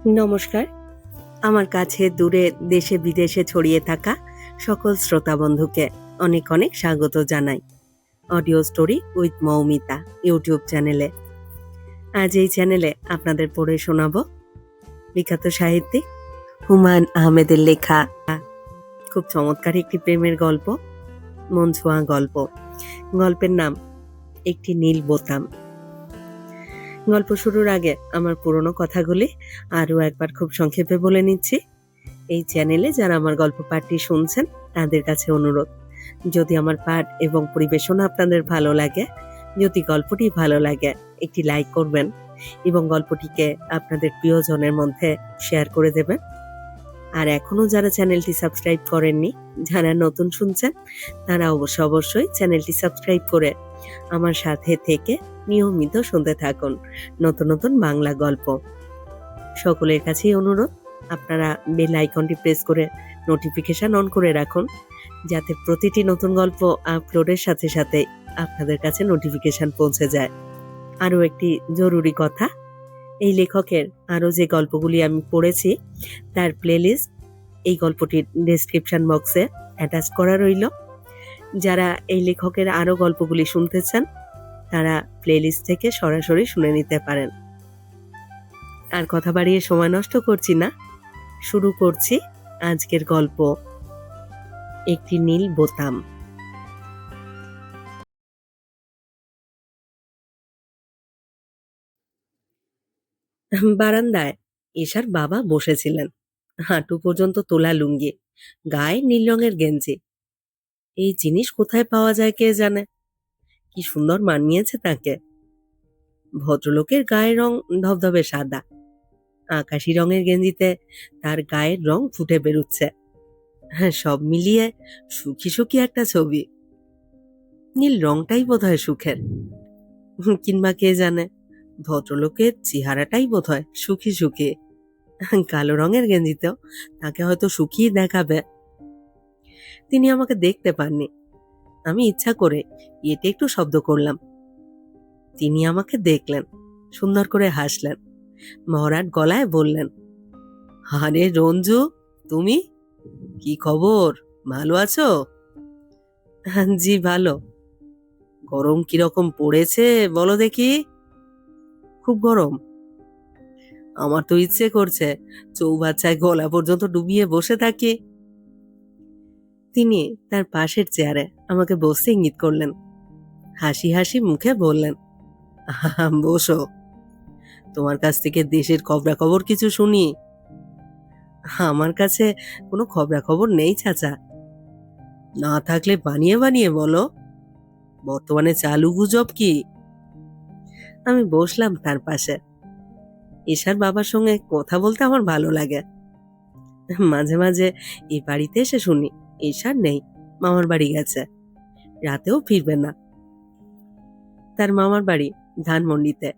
নমস্কার। আমার কাছে দূরে দেশে বিদেশে ছড়িয়ে থাকা সকল শ্রোতা বন্ধুকে অনেক অনেক স্বাগত জানাই audio story with Moumita YouTube চ্যানেলে। আজ এই চ্যানেলে আপনাদের পড়ে শোনাব বিখ্যাত সাহিত্যিক হুমায়ুন আহমেদের লেখা খুব চমৎকার একটি প্রেমের গল্প, মন ছোঁয়া গল্প। গল্পের নাম একটি নীল বোতাম। গল্প শুরুর আগে আমার পুরনো কথাগুলি আরও একবার খুব সংক্ষেপে বলে নিচ্ছি। এই চ্যানেলে যারা আমার গল্প পাঠটি শুনছেন তাদের কাছে অনুরোধ, যদি আমার পাঠ এবং পরিবেশনা আপনাদের ভালো লাগে, যদি গল্পটি ভালো লাগে, একটি লাইক করবেন এবং গল্পটিকে আপনাদের প্রিয়জনের মধ্যে শেয়ার করে দেবেন। আর এখনো যারা চ্যানেলটি সাবস্ক্রাইব করেননি, যারা নতুন শুনছেন, তারা অবশ্যই চ্যানেলটি সাবস্ক্রাইব করে আমার সাথে থেকে নিয়মিত শুনতে থাকুন নতুন নতুন বাংলা গল্প। সকলের কাছেই অনুরোধ, আপনারা বেল আইকনটি প্রেস করে নোটিফিকেশন অন করে রাখুন, যাতে প্রতিটি নতুন গল্প আপলোডের সাথে সাথে আপনাদের কাছে নোটিফিকেশন পৌঁছে যায়। আরও একটি জরুরি কথা, এই লেখকের আরও যে গল্পগুলি আমি পড়েছি তার প্লেলিস্ট এই গল্পটির ডেসক্রিপশন বক্সে অ্যাটাচ করা রইল। যারা এই লেখকের আরও গল্পগুলি শুনতে চান তারা প্লেলিস্ট থেকে সরাসরি শুনে নিতে পারেন। আর কথা বাড়িয়ে সময় নষ্ট করছি না, শুরু করছি আজকের গল্প একটি নীল বোতাম। বারান্দায় এশার বাবা বসেছিলেন, হাঁটু পর্যন্ত তোলা লুঙ্গি, গায়ে নীল রঙের গেঞ্জি। এই জিনিস কোথায় পাওয়া যায় কে জানে, কি সুন্দর মানিয়েছে তাকে। ভদ্রলোকের গায়ের রং ধবধবে সাদা, আকাশি রঙের গেঞ্জিতে তার গায়ের রং ফুটে বেরুচ্ছে। হ্যাঁ, সব মিলিয়ে সুখী সুখী একটা ছবি। নীল রংটাই বোধহয় সুখের, কিংবা কে জানে ভদ্রলোকের চেহারাটাই বোধহয় সুখী সুখী। কালো রঙের গেঞ্জিতেও তাকে হয়তো সুখী দেখাবে। তিনি আমাকে দেখতে পাননি, আমি ইচ্ছা করে এতে একটু শব্দ করলাম। তিনি আমাকে দেখলেন, সুন্দর করে হাসলেন, মহড়ার গলায় বললেন, আরে রঞ্জু, তুমি? কি খবর, ভালো আছো? জি ভালো। গরম কিরকম পড়েছে বলো দেখি। খুব গরম। আমার তো ইচ্ছে করছে চৌবাচ্চায় গলা পর্যন্ত ডুবিয়ে বসে থাকি। তিনি তার পাশের চেয়ারে আমাকে বসতে ইঙ্গিত করলেন, হাসি হাসি মুখে বললেন, বসো, তোমার কাছ থেকে দেশের খবরাখবর কিছু শুনি। আমার কাছে কোনো খবরাখবর নেই চাচা। না থাকলে বানিয়ে বানিয়ে বলো, বর্তমানে চালু গুজব কি? আমি বসলাম তার পাশে। এশার বাবার সঙ্গে কথা বলতে আমার ভালো লাগে। মাঝে মাঝে এই বাড়িতে এসে শুনি এশার নেই, মামার বাড়ি গেছে, রাতেও ফিরবে না। তার মামার বাড়ি ধানমন্ডিতে,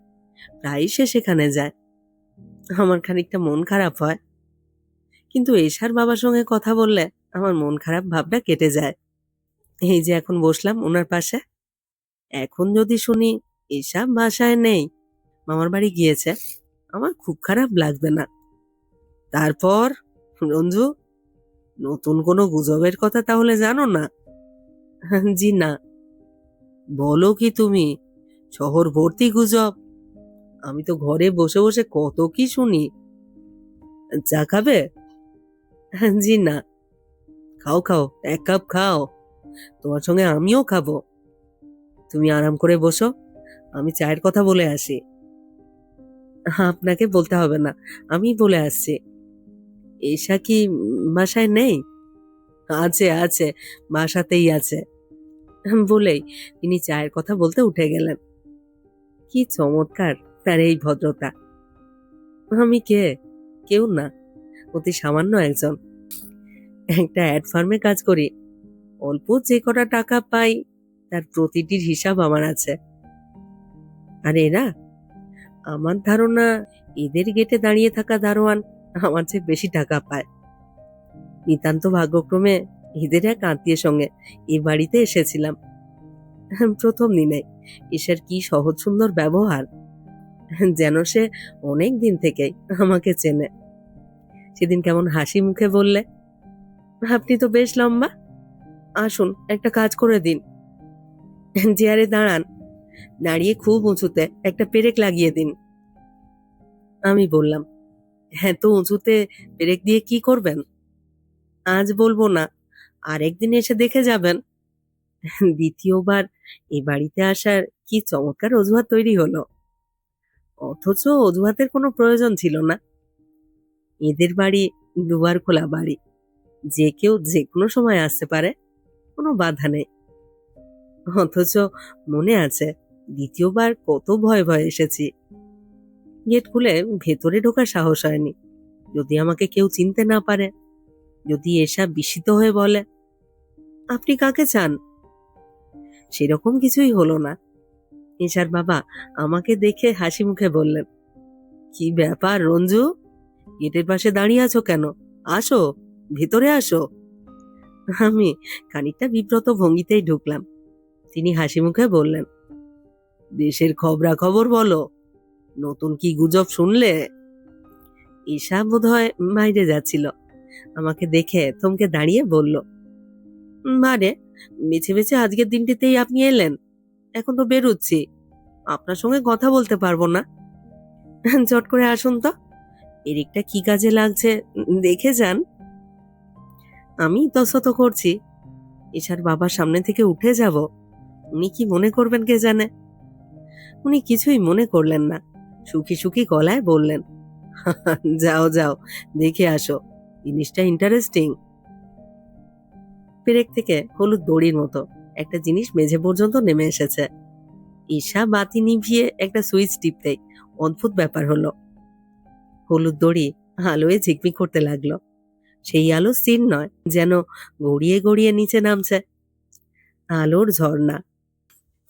প্রায়ই সে সেখানে যায়। আমার খানিকটা মন খারাপ হয়, কিন্তু এশার বাবার সঙ্গে কথা বললে আমার মন খারাপ ভাবটা কেটে যায়। এই যে এখন বসলাম ওনার পাশে, এখন যদি শুনি এসব বাসায় নেই, মামার বাড়ি গিয়েছে, আমার খুব খারাপ লাগবে না। তারপর রঞ্জু, নতুন কোনো গুজবের কথা তাহলে জানো না? জি না। বলো কি তুমি, শহর ভর্তি গুজব। আমি তো ঘরে বসে বসে কত কি শুনি। চা খাবে? জি না। খাও খাও, এক কাপ খাও, তোমার সঙ্গে আমিও খাবো। তুমি আরাম করে বসো, আমি চায়ের কথা বলে আসি। আপনাকে বলতে হবে না, আমি বলে আসছি। এশা কি বাসায় নেই? আছে আছে, বাসাতেই আছে। বলেই তিনি চায়ের কথা বলতে উঠে গেলেন। কি চমৎকার তার এই ভদ্রতা। আমি কে? কেউ না, অতি সামান্য একজন। একটা অ্যাড ফার্মে কাজ করি, অল্প যে কটা টাকা পাই তার প্রতিটির হিসাব আমার আছে। আর এরা, আমার ধারণা এদের গেটে দাঁড়িয়ে থাকা দারোয়ান আমার চেয়ে বেশি টাকা পায়। নিতান্ত ভাগ্যক্রমে এদের এক আত্মীয়ের সঙ্গে এ বাড়িতে এসেছিলাম। প্রথম দিনে এসের কি সহজ সুন্দর ব্যবহার। যেন সে অনেক দিন থেকেই আমাকে চেনে। সেদিন কেমন হাসি মুখে বললে, আপনি তো বেশ লম্বা, আসুন একটা কাজ করে দিন, চেয়ারে দাঁড়ান, দাঁড়িয়ে খুব উঁচুতে একটা পেরেক লাগিয়ে দিন। আমি বললাম, হ্যাঁ, তো উঁচুতে পেরেক দিয়ে কি করবেন? আজ বলবো না, আরেকদিন এসে দেখে যাবেন। দ্বিতীয়বার এই বাড়িতে আসার কি চমৎকার অজুহাত তৈরি হলো, অথচ অজুহাতের কোনো প্রয়োজন ছিল না। এদের বাড়ি দুয়ার খোলা বাড়ি, যে কেউ যে কোনো সময় আসতে পারে, কোনো বাধা নেই। অথচ মনে আছে দ্বিতীয়বার কত ভয়ে ভয়ে এসেছি। গেট খুলে ভেতরে ঢোকার সাহস হয়নি। যদি আমাকে কেউ চিনতে না পারে, যদি এসা বিস্মিত হয়ে বলে, আপনি কাকে চান? সেরকম কিছুই হলো না। এশার বাবা আমাকে দেখে হাসি মুখে বললেন, কি ব্যাপার রঞ্জু, গেটের পাশে দাঁড়িয়ে আছো কেন? আসো, ভেতরে আসো। আমি খানিকটা বিব্রত ভঙ্গিতেই ঢুকলাম। তিনি হাসি মুখে বললেন, দেশের খবরাখবর বলো, নতুন কি গুজব শুনলে? ঈশা বোধহয় বাইরে যাচ্ছিল, আমাকে দেখে থমকে দাঁড়িয়ে বলল, বারে, বেছে বেছে আজকের দিনটিতেই আপনি এলেন? এখন তো বেরোচ্ছি, আপনার সঙ্গে কথা বলতে পারবো না। চট করে আসুন তো, এরিকটা কি কাজে লাগছে দেখে যান। আমি তসত করছি, ঈশার বাবার সামনে থেকে উঠে যাব, উনি কি মনে করবেন কে জানে। উনি কিছুই মনে করলেন না, সুখী সুখী গলায় বললেন, যাও যাও, দেখে আসো, জিনিসটা ইন্টারেস্টিং। পেরেক থেকে হলুদ দড়ির মতো একটা জিনিস মেঝে পর্যন্ত নেমে এসেছে। ঈশা বাতি নিভিয়ে একটা সুইচ টিপতেই অদ্ভুত ব্যাপার হলো, হলুদ দড়ি আলোয় ঝিকমিক করতে লাগলো। সেই আলো স্থির নয়, যেন গড়িয়ে গড়িয়ে নিচে নামছে। আলোর ঝর্ণা।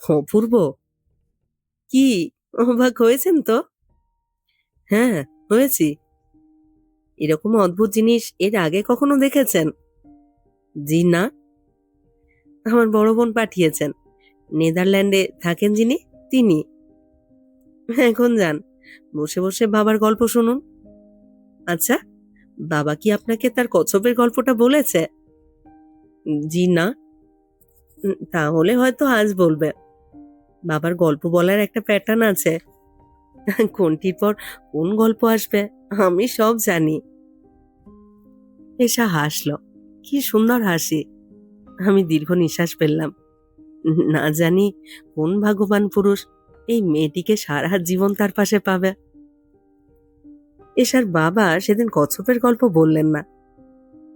অপূর্ব। কি অবাক হয়েছেন তো? হ্যাঁ, হয়েছি। এরকম অদ্ভুত জিনিস এর আগে কখনো দেখেছেন? জি না। আমার বড় বোন পাঠিয়েছেন, নেদারল্যান্ডে থাকেন যিনি, তিনি। এখন যান, বসে বসে বাবার গল্প শুনুন। আচ্ছা, বাবা কি আপনাকে তার কচ্ছপের গল্পটা বলেছে? জি না। তাহলে হয়তো আজ বলবে। বাবার গল্প বলার একটা প্যাটার্ন আছে, কোনটির পর কোন গল্প আসবে আমি সব জানি। এসা হাসলো, কি সুন্দর হাসি। আমি দীর্ঘ নিঃশ্বাস ফেললাম। না জানি কোন ভাগ্যবান পুরুষ এই মেয়েটিকে সারা জীবন তার পাশে পাবে। এশার বাবা সেদিন কচ্ছপের গল্প বললেন না,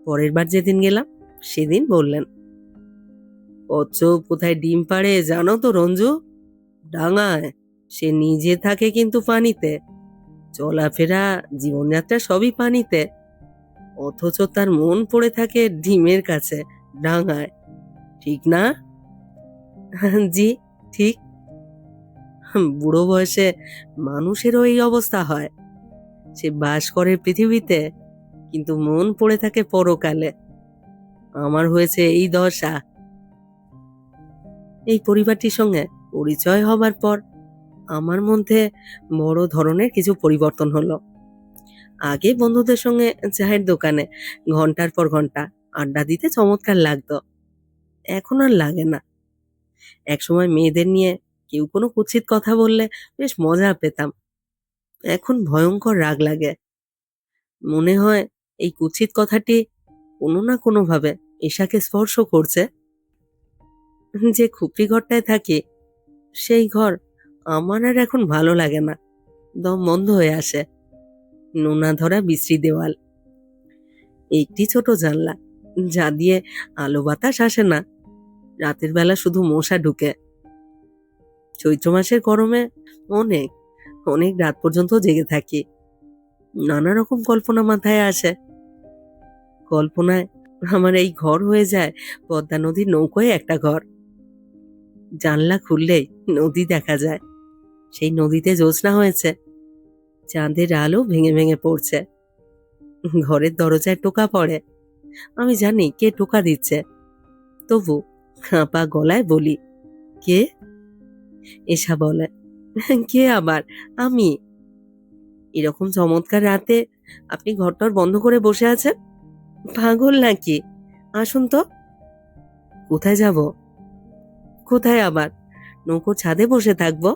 পরের বার যেদিন গেলাম সেদিন বললেন, কচ্ছপ কোথায় ডিম পাড়ে জানো তো রঞ্জু? ডাঙায়। সে নিজে থাকে কিন্তু পানিতে, চলাফেরা জীবনযাত্রা সবই পানিতে, অথচ তার মন পড়ে থাকে ডিমের কাছে, ডাঙায়। ঠিক না? জি, ঠিক। বুড়ো বয়সে মানুষেরও এই অবস্থা হয়। সে বাস করে পৃথিবীতে, কিন্তু মন পড়ে থাকে পরকালে। আমার হয়েছে এই দশা। এই পরিবারটির সঙ্গে পরিচয় হবার পর আমার মধ্যে বড় ধরনের কিছু পরিবর্তন হলো। আগে বন্ধুদের সঙ্গে চায়ের দোকানে ঘন্টার পর ঘন্টা আড্ডা দিতে চমৎকার লাগতো, এখন আর লাগে না। একসময় মেয়েদের নিয়ে কেউ কোনো কুৎসিত কথা বললে বেশ মজা পেতাম, এখন ভয়ঙ্কর রাগ লাগে। মনে হয় এই কুৎসিত কথাটি কোনো না কোনোভাবে ঈশাকে স্পর্শ করছে। যে খুপড়ি ঘরটায় থাকি, সেই ঘর আমার আর এখন ভালো লাগে না, দম বন্ধ হয়ে আসে। নোনা ধরা বিশ্রী দেওয়াল, একটি ছোট জানলা, যা দিয়ে আলো বাতাস আসে না। রাতের বেলা শুধু মশা ঢুকে। চৈত্র মাসের গরমে অনেক অনেক রাত পর্যন্ত জেগে থাকি। নানা রকম কল্পনা মাথায় আসে। কল্পনায় আমার এই ঘর হয়ে যায় পদ্মা নদীর নৌকোয় একটা ঘর। জানলা খুললেই নদী দেখা যায়, সেই নদীতে জ্যোৎস্না হয়েছে, চাঁদের আলো ভেঙে ভেঙে পড়ছে। ঘরের দরজায় টোকা পড়ে, আমি জানি কে টোকা দিচ্ছে, তবু কাঁপা গলায় বলি, কে? এসা বলে, কে আবার? আমি। এরকম চমৎকার রাতে আপনি ঘরটর বন্ধ করে বসে আছেন? পাগল নাকি? আসুন তো। কোথায় যাব? কোথায় আবার? নৌকোর ছাদে বসে থাকবো?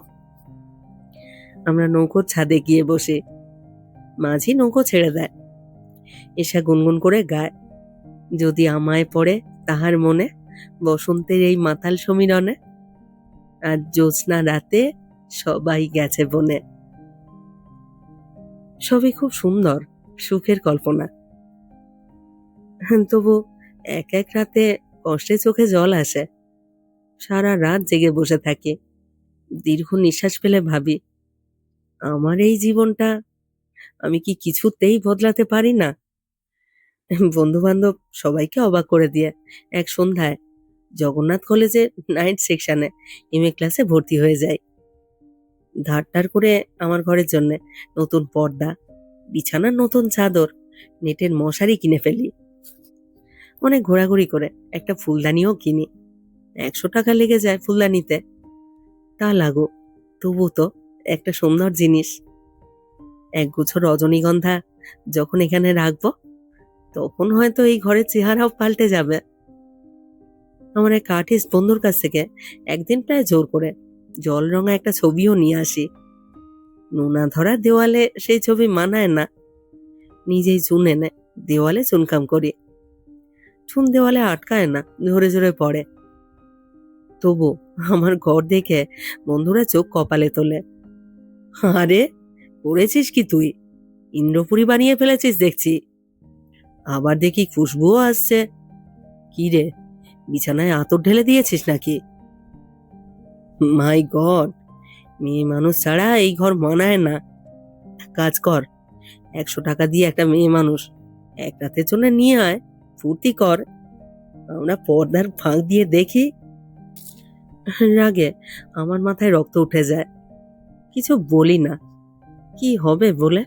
আমরা নৌকোর ছাদে গিয়ে বসি। মাঝি নৌকো ছেড়ে দেয়। এসা গুনগুন করে গায়, যদি আমায় পড়ে তাহার মনে বসন্তের এই মাতাল সমীরণে, আজ জ্যোৎস্না রাতে সবাই গেছে বনে। সবই খুব সুন্দর, সুখের কল্পনা। তবু এক এক রাতে কষ্টে চোখে জল আসে। সারা রাত জেগে বসে থাকি। দীর্ঘ নিঃশ্বাস ফেলে ভাবি, আমার এই জীবনটা আমি কি কিছুতেই বদলাতে পারি না? বন্ধু বান্ধব সবাইকে অবাক করে দিয়ে এক সন্ধ্যায় জগন্নাথ কলেজে নাইট সেকশনে এমএ ক্লাসে ভর্তি হয়ে যাই। ধারটার করে আমার ঘরের জন্য নতুন পর্দা, বিছানার নতুন চাদর, নেটের মশারি কিনে ফেলি। অনেক ঘোরাঘুরি করে একটা ফুলদানিও কিনি। 100 টাকা লেগে যায় ফুলদানিতে। তা লাগুক, তবু তো একটা সুন্দর জিনিস। একগুচ্ছ রজনীগন্ধা যখন এখানে রাখবো, তখন হয়তো এই ঘরের চেহারাও পাল্টে যাবে। আমার এক আর্টিস্ট বন্ধুর কাছ থেকে একদিন প্রায় জোর করে জল রঙা একটা ছবিও নিয়ে আসি। নোনা ধরা দেওয়ালে সেই ছবি মানায় না। নিজেই চুন এনে দেওয়ালে চুনকাম করি। চুন দেওয়ালে আটকায় না, ঝরে ঝরে পড়ে। তবু আমার ঘর দেখে বন্ধুরা চোখ কপালে তোলে। আরে, করেছিস কি তুই? ইন্দ্রপুরী বানিয়ে ফেলেছিস দেখছি। আবার দেখি খুশবুও আসছে। কি রে, বিছানায় আতর ঢেলে দিয়েছিস নাকি? মাই গড, মেয়ে মানুষ ছাড়া এই ঘর মানায় না। এক কাজ কর, 100 টাকা দিয়ে একটা মেয়ে মানুষ এক রাতের জন্য নিয়ে আয়, ফুর্তি কর। আমরা পর্দার ফাঁক দিয়ে দেখি। রাগে আমার মাথায় রক্ত উঠে যায়। কিছু বলি না, কি হবে বলে।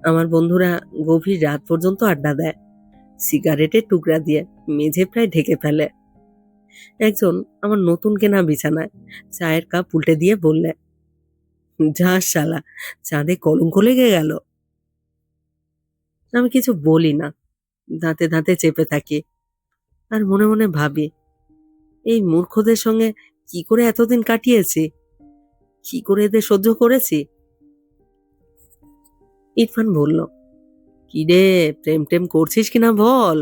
আমার বন্ধুরা গভীর রাত পর্যন্ত আড্ডা দেয়, সিগারেটের টুকরা দিয়ে মেঝে প্রায় ঢেকে ফেলে। একজন আমার নতুন কেনা বিছানায় চায়ের কাপ উল্টে দিয়ে বললে, যা শালা, চাঁদে কলঙ্ক লেগে গেল। আমি কিছু বলি না, দাঁতে দাঁতে চেপে থাকি। আর মনে মনে ভাবি, এই মূর্খদের সঙ্গে কি করে এতদিন কাটিয়েছি, কি করে এদের সহ্য করেছি। ইরফান বলল, কি রে, প্রেম টেম করছিস কিনা বল?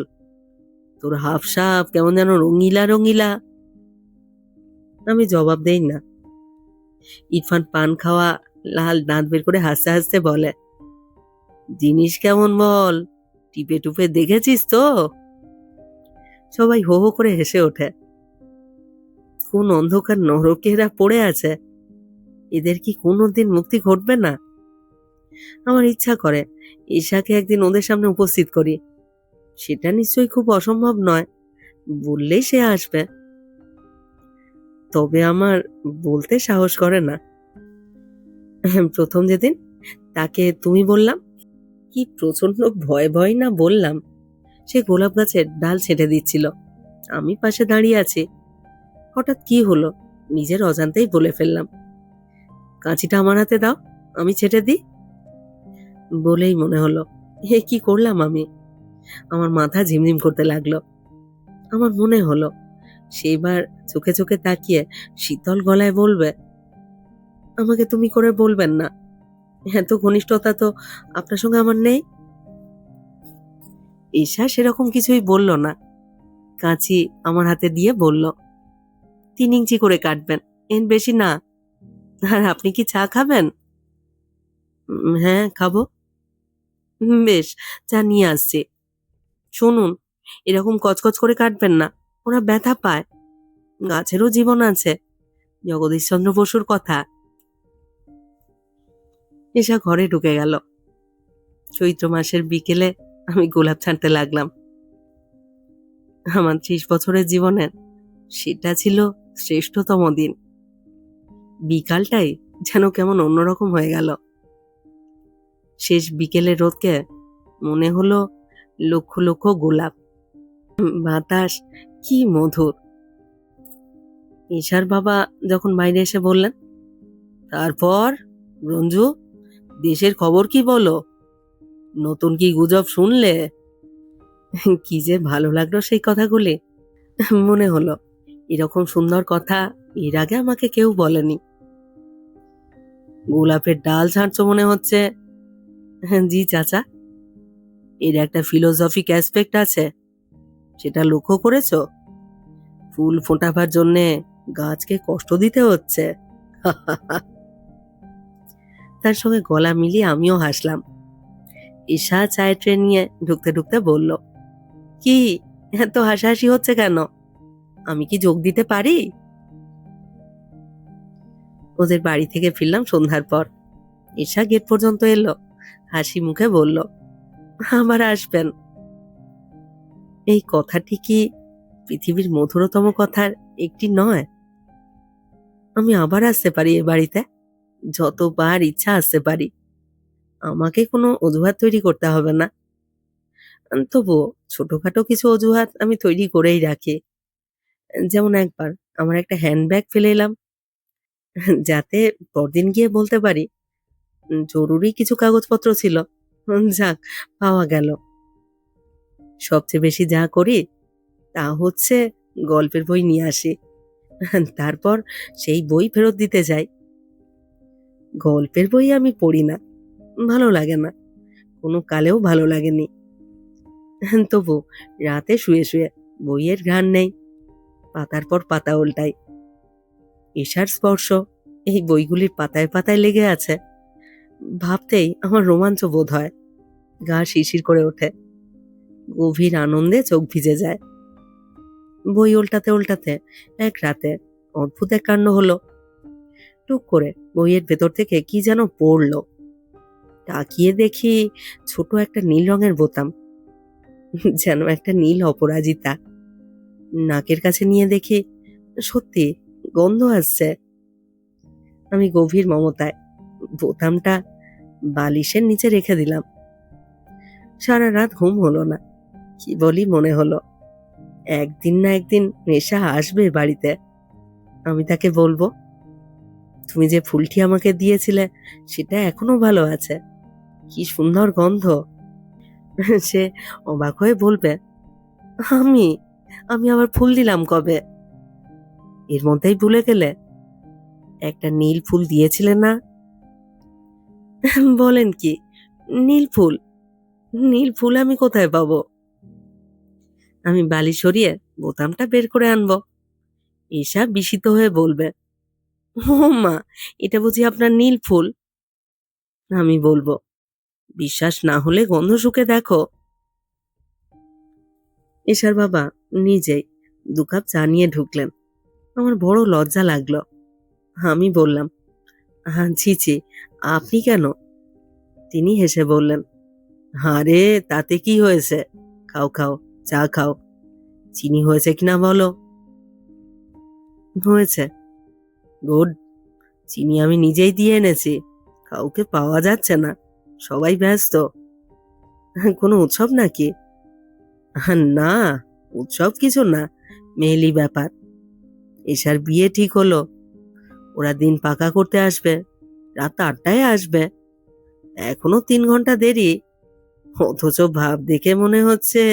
তোর হাফ সাপ কেমন যেন রঙিলা রঙিলা। আমি জবাব দেই না। ইরফান পান খাওয়া লাল দাঁত বের করে হাসতে হাসতে বলে, জিনিস কেমন বল, টিপে টুপে দেখেছিস তো? সবাই হো হো করে হেসে ওঠে। কোন অন্ধকার নরকে এরা পড়ে আছে, এদের কি কোনোদিন মুক্তি ঘটবে না? আমার ইচ্ছা করে ঈশাকে একদিন ওদের সামনে উপস্থিত করি। সেটা নিশ্চয়ই খুব অসম্ভব নয়, বললেই সে আসবে। তবে আমার বলতে সাহস করে না। প্রথম যেদিন তাকে তুমি বললাম, কি প্রচন্ড ভয় ভয় না বললাম। সে গোলাপ গাছের ডাল ছেঁটে দিচ্ছিল, আমি পাশে দাঁড়িয়ে আছি। হঠাৎ কি হলো নিজের অজান্তেই বলে ফেললাম, কাঁচিটা আমার হাতে দাও, আমি ছেঁটে দিই। বলেই মনে হলো, এ কি করলাম আমি। আমার মাথা ঝিমঝিম করতে লাগলো। আমার মনে হলো সেইবার চোখে চোখে তাকিয়ে শীতল গলায় বলবে, আমাকে তুমি করে বলবেন না, এত ঘনিষ্ঠতা তো আপনার সঙ্গে আমার নেই। ঈশা সেরকম কিছুই বলল না। কাঁচি আমার হাতে দিয়ে বলল, 3 ইঞ্চি করে কাটবেন, এর বেশি না। আর আপনি কি চা খাবেন? হ্যাঁ, খাবো। বেশ, চা নিয়ে আসছি। শুনুন, এরকম কচকচ করে কাটবেন না, ওরা ব্যথা পায়। গাছেরও জীবন আছে, জগদীশচন্দ্র বসুর কথা। ঈশা ঘরে ঢুকে গেল। চৈত্র মাসের বিকেলে আমি গোলাপ ছাঁটতে লাগলাম। আমার 30 বছরের জীবনের সেটা ছিল শ্রেষ্ঠতম দিন। বিকালটাই যেন কেমন অন্যরকম হয়ে গেল। শেষ বিকেলের রোদকে মনে হলো লক্ষ লক্ষ গোলাপ। বাতাস কি মধুর। ঈশার বাবা যখন বাইরে এসে বললেন, তারপর রঞ্জু, দেশের খবর কি বলো? নতুন কি গুজব শুনলে? কি যে ভালো লাগলো সেই কথাগুলি। মনে হলো এরকম সুন্দর কথা এর আগে আমাকে কেউ বলেনি। গোলাপের ডাল ছাড়ছো মনে হচ্ছে। জি চাচা, এর একটা ফিলোসফিক অ্যাসপেক্ট আছে, সেটা লক্ষ্য করেছো? ফুল ফোটাবার জন্যে গাছকে কষ্ট দিতে হচ্ছে। তার সঙ্গে গলা মিলিয়ে আমিও হাসলাম। ঈশা চায়ের ট্রে নিয়ে ঢুকতে ঢুকতে বলল, কি এত হাসাহাসি হচ্ছে কেন? আমি কি যোগ দিতে পারি? ওদের বাড়ি থেকে ফিরলাম সন্ধ্যার পর। ঈশা গেট পর্যন্ত এলো, হাসি মুখে বলল, আবার আসবেন। এই কথাটি কি পৃথিবীর মধুরতম কথার একটি নয়? আমি আবার আসতে পারি এ বাড়িতে, যতবার ইচ্ছা আসতে পারি। আমাকে কোনো অজুহাত তৈরি করতে হবে না। তবুও ছোটখাটো কিছু অজুহাত আমি তৈরি করেই রাখি। যেমন একবার আমার একটা হ্যান্ডব্যাগ ফেলে এলাম, যাতে পরদিন গিয়ে বলতে পারি জরুরি কিছু কাগজপত্র ছিল। যাক, পাওয়া গেল। সবচেয়ে বেশি যা করি তা হচ্ছে গল্পের বই নিয়ে আসি, তারপর সেই বই ফেরত দিতে যাই। গল্পের বই আমি পড়ি না, ভালো লাগে না, কোনো কালেও ভালো লাগেনি। তবু রাতে শুয়ে শুয়ে বইয়ের ঘ্রাণ নেই, পাতার পর পাতা উল্টাই। ঈশার স্পর্শ এই বইগুলির পাতায় পাতায় লেগে আছে, ভাবতেই আমার রোমাঞ্চ বোধ হয়, গা শিরশির করে ওঠে, গভীর আনন্দে চোখ ভিজে যায়। বই উল্টাতে উল্টাতে এক রাতে অদ্ভুত এক কাণ্ড হলো। টুক করে বইয়ের ভেতর থেকে কি যেন পড়লো। তাকিয়ে দেখি ছোট একটা নীল রঙের বোতাম, যেন একটা নীল অপরাজিতা। নাকের কাছে নিয়ে দেখি সত্যি গন্ধ আসছে। আমি গভীর মমতায় বোতামটা বালিশের নিচে রেখে দিলাম। সারা রাত ঘুম হলো না, কি বলি মনে হলো একদিন না একদিন নেশা আসবে বাড়িতে। আমি তাকে বলবো, তুমি যে ফুলটি আমাকে দিয়েছিলে সেটা এখনো ভালো আছে, কি সুন্দর গন্ধ। সে অবাক হয়ে বলবে, আমি আমি আবার ফুল দিলাম কবে? এর মধ্যেই ভুলে গেলে একটা নীল ফুল দিয়েছিলে না? বলেন কি, নীল ফুল? নীল ফুল আমি কোথায় পাবো? আমি বালি সরিয়ে বোতামটা বের করে আনবো। ঈশা বিস্মিত হয়ে বলবে, ও মা, এটা বুঝি আপনার নীল ফুল? আমি বলবো, বিশ্বাস না হলে গন্ধ শুকে দেখো। ঈশার বাবা নিজেই 2 কাপ চা নিয়ে ঢুকলেন। আমার বড় লজ্জা লাগলো। আমি বললাম, হ্যাঁ ছি ছি, আপনি কেন? তিনি হেসে বললেন, আরে তাতে কি হয়েছে, খাও খাও, চা খাও। চিনি হয়েছে কিনা বলো? হয়েছে। গুড। চিনি আমি নিজেই দিয়ে এনেছি, কাউকে পাওয়া যাচ্ছে না, সবাই ব্যস্ত। কোনো উৎসব নাকি? না, উৎসব কিছু না, মেয়েলি ব্যাপার। এশার বিয়ে ঠিক হলো, ওরা দিন পাকা করতে আসবে, রাত 8টায় আসবে। এখনো 3 ঘন্টা দেরি, অথচ ভাব দেখে মনে হচ্ছে।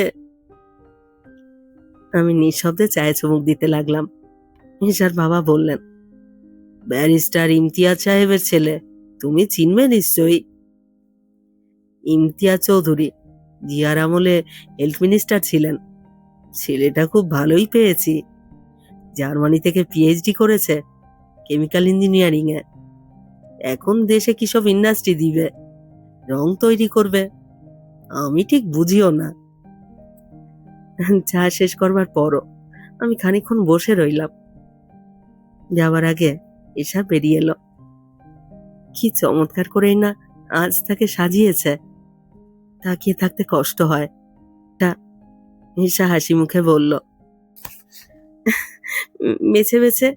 আমি নিঃশব্দে চায়ে চুমুক দিতে লাগলাম। এশার বাবা বললেন, ব্যারিস্টার ইমতিয়াজ সাহেবের ছেলে, তুমি চিনবে নিশ্চয়ই। ইমতিয়াজ চৌধুরী জিয়ার আমলে হেলথ মিনিস্টার ছিলেন। ছেলেটা খুব ভালোই পেয়েছি, জার্মানি থেকে পিএইচডি করেছে কেমিক্যাল ইঞ্জিনিয়ারিং এ। এখন দেশে কি সব ইন্ডাস্ট্রি দিবে, রং তৈরি করবে, আমি ঠিক বুঝিও না। চা শেষ করবার পরও আমি খানিকক্ষণ বসে রইলাম। যাওয়ার আগে এসা বেরিয়ে এলো। কি চমৎকার করেই না আজ তাকে সাজিয়েছে, তাকিয়ে থাকতে কষ্ট হয়। ঈশা হাসি মুখে বলল, বেছে বেছে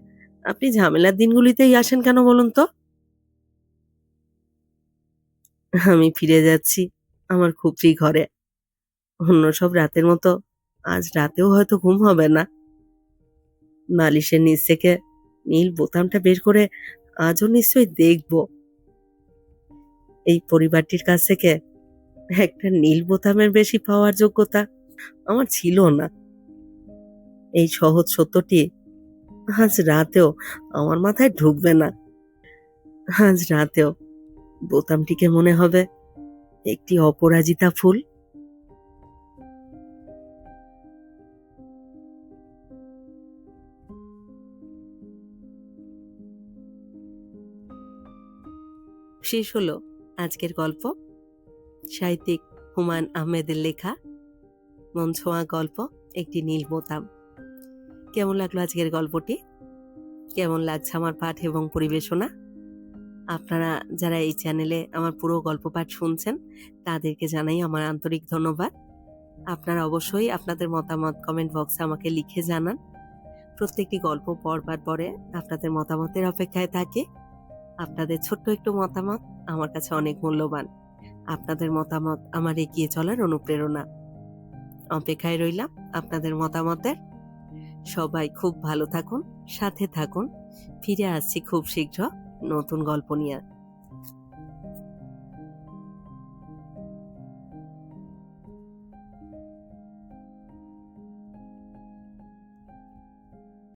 আপনি ঝামেলার দিনগুলিতেই আসেন কেন বলুন তো? আমি ফিরে যাচ্ছি আমার খুপড়ি ঘরে। অন্য সব রাতের মতো আজ রাতেও হয়তো ঘুম হবে না। বালিশের নিচ থেকে নীল বোতামটা বের করে আজও নিশ্চয়ই দেখব। এই পরিবারটির কাছ থেকে একটা নীল বোতামের বেশি পাওয়ার যোগ্যতা আমার ছিল না। এই সহজ সত্যটি আজ রাতেও আমার মাথায় ঢুকবে না। আজ রাতেও বোতামটিকে মনে হবে একটি অপরাজিতা ফুল। শেষ হলো আজকের গল্প। সাহিত্যিক হুমায়ূন আহমেদের লেখা মন ছোঁয়া গল্প একটি নীল বোতাম। কেমন লাগলো আজকের গল্পটি? কেমন লাগছে আমার পাঠ এবং পরিবেশনা? আপনারা যারা এই চ্যানেলে আমার পুরো গল্প পাঠ শুনছেন তাদেরকে জানাই আমার আন্তরিক ধন্যবাদ। আপনারা অবশ্যই আপনাদের মতামত কমেন্ট বক্সে আমাকে লিখে জানান। প্রত্যেকটি গল্প পড়বার পরে আপনাদের মতামতের অপেক্ষায় থাকি। আপনাদের ছোট্ট একটু মতামত আমার কাছে অনেক মূল্যবান। আপনাদের মতামত আমার এগিয়ে চলার অনুপ্রেরণা। অপেক্ষায় রইলাম আপনাদের মতামতের। সবাই খুব ভালো থাকুন, সাথে থাকুন। ফিরে আসছি খুব শীঘ্র নতুন গল্প নিয়ে।